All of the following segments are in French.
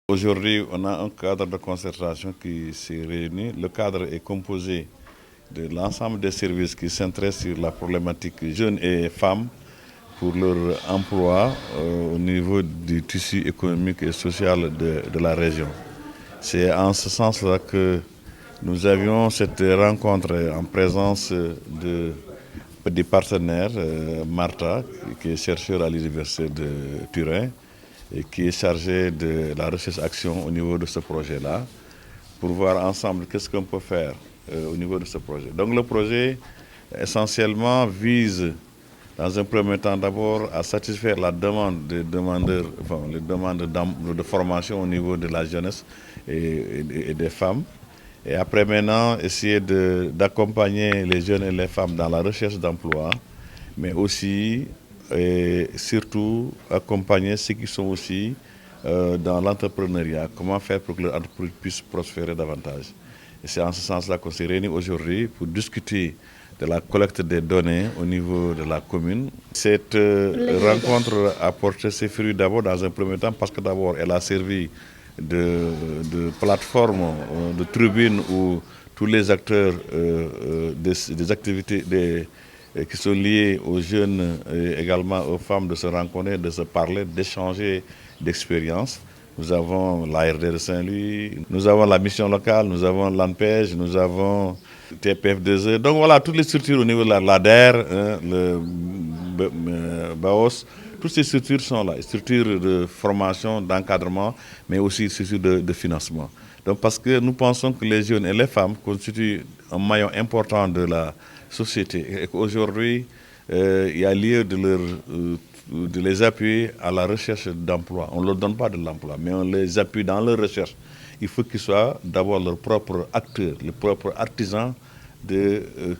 Aujourd'hui, on a un cadre de concertation qui s'est réuni. Le cadre est composé de l'ensemble des services qui s'intéressent sur la problématique jeunes et femmes pour leur emploi au niveau du tissu économique et social de la région. C'est en ce sens-là que nous avions cette rencontre en présence des partenaires, Martha, qui est chercheur à l'université de Turin, et qui est chargé de la recherche-action au niveau de ce projet-là, pour voir ensemble qu'est-ce qu'on peut faire au niveau de ce projet. Donc le projet essentiellement vise, dans un premier temps d'abord, à satisfaire la demande des demandeurs, enfin, les demandes de formation au niveau de la jeunesse et des femmes. Et après maintenant, essayer d'accompagner les jeunes et les femmes dans la recherche d'emploi, mais aussi et surtout accompagner ceux qui sont aussi dans l'entrepreneuriat. Comment faire pour que l'entreprise puisse prospérer davantage. Et c'est en ce sens-là qu'on s'est réunis aujourd'hui pour discuter de la collecte des données au niveau de la commune. Cette rencontre a porté ses fruits d'abord dans un premier temps parce que d'abord elle a servi de plateforme, de tribune où tous les acteurs des activités qui sont liés aux jeunes et également aux femmes de se rencontrer, de se parler, d'échanger d'expériences. Nous avons l'ARD de Saint-Louis, nous avons la mission locale, nous avons l'ANPEJ, nous avons TPF2E. Donc voilà, toutes les structures au niveau de l'ADER, le BAOS, toutes ces structures sont là, structures de formation, d'encadrement, mais aussi structures de financement. Donc parce que nous pensons que les jeunes et les femmes constituent un maillon important de la société et qu'aujourd'hui, il y a lieu de les appuyer à la recherche d'emploi. On ne leur donne pas de l'emploi, mais on les appuie dans leur recherche. Il faut qu'ils soient d'abord leurs propres acteurs, les propres artisans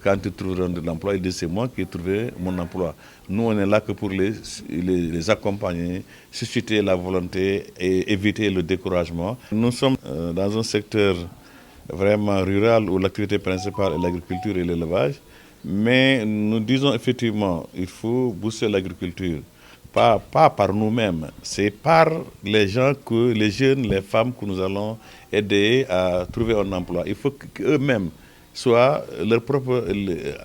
quand ils trouveront de l'emploi. Ils disent c'est moi qui ai trouvé mon emploi. Nous, on est là que pour les accompagner, susciter la volonté et éviter le découragement. Nous sommes dans un secteur vraiment rural où l'activité principale est l'agriculture et l'élevage. Mais nous disons effectivement, il faut booster l'agriculture. Pas par nous-mêmes, c'est par les gens, les jeunes, les femmes que nous allons aider à trouver un emploi. Il faut qu'eux-mêmes soient leurs propres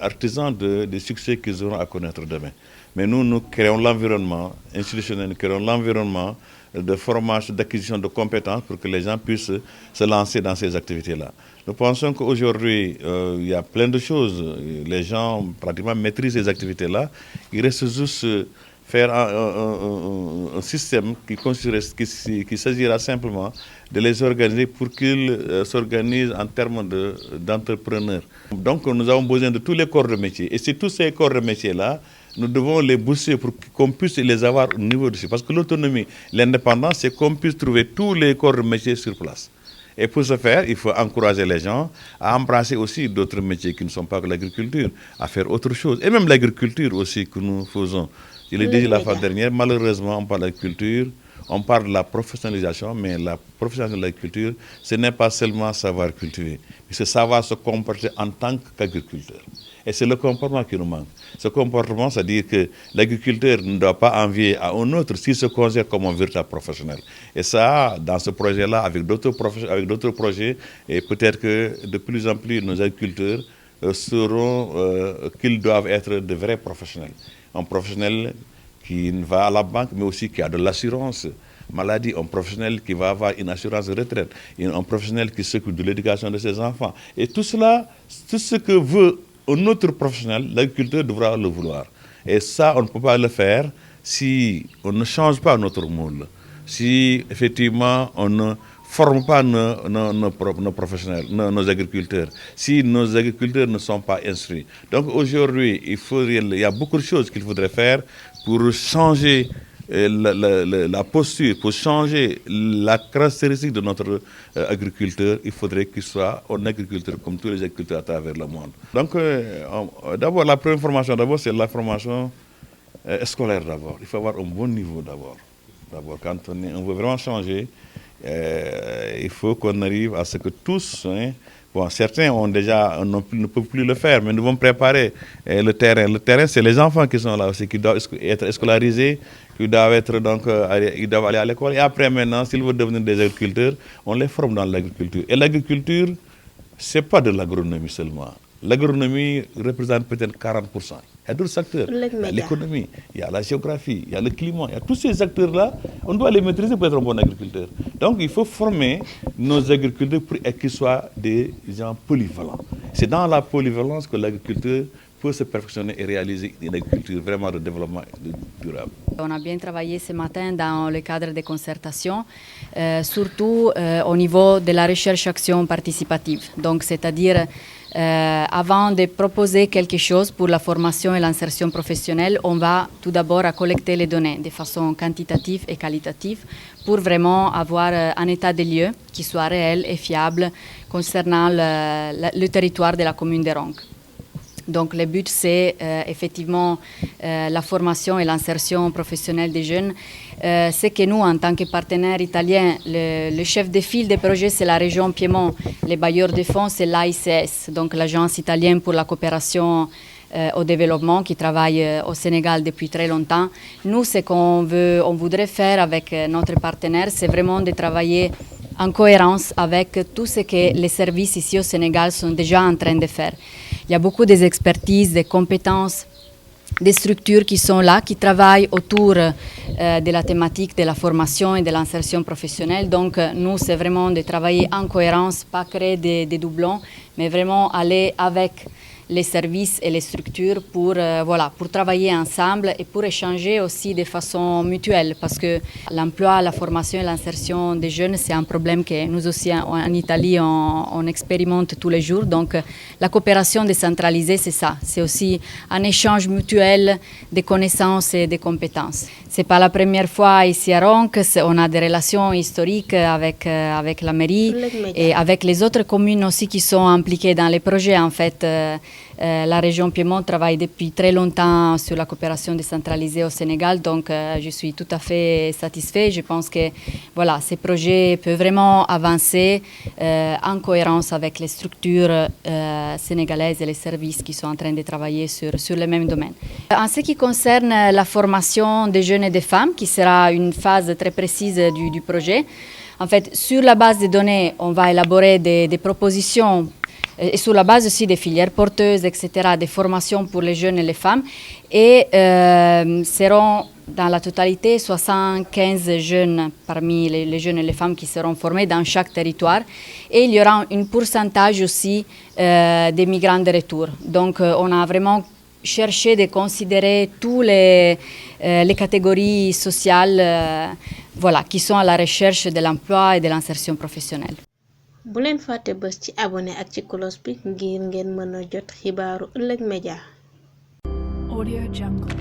artisans des succès qu'ils auront à connaître demain. Mais nous créons l'environnement institutionnel, nous créons l'environnement de formation, d'acquisition de compétences pour que les gens puissent se lancer dans ces activités-là. Nous pensons qu'aujourd'hui, il y a plein de choses. Les gens pratiquement maîtrisent ces activités-là. Il reste juste faire un système qui s'agira simplement de les organiser pour qu'ils s'organisent en termes d'entrepreneurs. Donc nous avons besoin de tous les corps de métier. Et c'est tous ces corps de métier-là, nous devons les booster pour qu'on puisse les avoir au niveau dessus. Parce que l'autonomie, l'indépendance, c'est qu'on puisse trouver tous les corps de métier sur place. Et pour ce faire, il faut encourager les gens à embrasser aussi d'autres métiers qui ne sont pas que l'agriculture, à faire autre chose. Et même l'agriculture aussi que nous faisons. Je l'ai dit la fois dernière, malheureusement, on parle de l'agriculture, on parle de la professionnalisation, mais la professionnalisation de l'agriculture, ce n'est pas seulement savoir cultiver, mais c'est savoir se comporter en tant qu'agriculteur. Et c'est le comportement qui nous manque. Ce comportement, c'est-à-dire que l'agriculteur ne doit pas envier à un autre s'il se considère comme un véritable professionnel. Et ça, dans ce projet-là, avec d'autres projets, et peut-être que de plus en plus nos agriculteurs sauront qu'ils doivent être de vrais professionnels. Un professionnel qui va à la banque, mais aussi qui a de l'assurance maladie, un professionnel qui va avoir une assurance de retraite, un professionnel qui s'occupe de l'éducation de ses enfants. Et tout cela, tout ce que veut un autre professionnel, l'agriculteur devra le vouloir. Et ça, on ne peut pas le faire si on ne change pas notre moule, si effectivement on ne forme pas nos professionnels, nos agriculteurs, si nos agriculteurs ne sont pas instruits. Donc aujourd'hui, il y a beaucoup de choses qu'il faudrait faire pour changer la posture, pour changer la caractéristique de notre agriculteur. Il faudrait qu'il soit un agriculteur comme tous les agriculteurs à travers le monde. Donc d'abord, la première formation, c'est la formation scolaire d'abord. Il faut avoir un bon niveau d'abord. Quand on veut vraiment changer, il faut qu'on arrive à ce que tous Bon, certains ont déjà, ne peuvent plus le faire, mais nous vont préparer le terrain. Le terrain, c'est les enfants qui sont là aussi, qui doivent être scolarisés, qui doivent être donc, ils doivent aller à l'école. Et après, maintenant, s'ils veulent devenir des agriculteurs, on les forme dans l'agriculture. Et l'agriculture, c'est pas de l'agronomie seulement. L'agronomie représente peut-être 40%. Il y a d'autres secteurs. Il y a l'économie, il y a la géographie, il y a le climat. Il y a tous ces acteurs-là, on doit les maîtriser pour être un bon agriculteur. Donc il faut former nos agriculteurs pour qu'ils soient des gens polyvalents. C'est dans la polyvalence que l'agriculteur peut se perfectionner et réaliser une agriculture vraiment de développement durable. On a bien travaillé ce matin dans le cadre des concertations, surtout au niveau de la recherche-action participative. Donc, c'est-à-dire, avant de proposer quelque chose pour la formation et l'insertion professionnelle, on va tout d'abord collecter les données de façon quantitative et qualitative pour vraiment avoir un état des lieux qui soit réel et fiable concernant le territoire de la commune de Ronques. Donc le but, c'est effectivement la formation et l'insertion professionnelle des jeunes. C'est que nous, en tant que partenaire italien, le chef de file des projets, c'est la région Piémont. Les bailleurs de fonds, c'est l'AICS, donc l'Agence italienne pour la coopération au développement, qui travaille au Sénégal depuis très longtemps. Nous, ce qu'on voudrait faire avec notre partenaire, c'est vraiment de travailler en cohérence avec tout ce que les services ici au Sénégal sont déjà en train de faire. Il y a beaucoup d'expertises, des compétences, des structures qui sont là, qui travaillent autour de la thématique de la formation et de l'insertion professionnelle. Donc nous, c'est vraiment de travailler en cohérence, pas créer des doublons, mais vraiment aller avec les services et les structures pour travailler ensemble et pour échanger aussi de façon mutuelle, parce que l'emploi, la formation et l'insertion des jeunes, c'est un problème que nous aussi en Italie, on expérimente tous les jours. Donc la coopération décentralisée, c'est ça, c'est aussi un échange mutuel de connaissances et de compétences. C'est pas la première fois ici à Ronques, on a des relations historiques avec la mairie et avec les autres communes aussi qui sont impliquées dans les projets. En fait, la région Piémont travaille depuis très longtemps sur la coopération décentralisée au Sénégal, donc je suis tout à fait satisfaite. Je pense que voilà, ces projets peuvent vraiment avancer en cohérence avec les structures sénégalaises et les services qui sont en train de travailler sur le même domaine. En ce qui concerne la formation des jeunes et des femmes, qui sera une phase très précise du projet, en fait, sur la base des données, on va élaborer des propositions et sur la base aussi des filières porteuses, etc., des formations pour les jeunes et les femmes. Et seront dans la totalité 75 jeunes parmi les jeunes et les femmes qui seront formés dans chaque territoire. Et il y aura un pourcentage aussi des migrants de retour. Donc on a vraiment cherché de considérer toutes les catégories sociales qui sont à la recherche de l'emploi et de l'insertion professionnelle. bu leen fàtte bës ci abonné ak ci cloche bi ngir ngeen mën a jot xibaaru Ëllëg Média. Audio Jungle.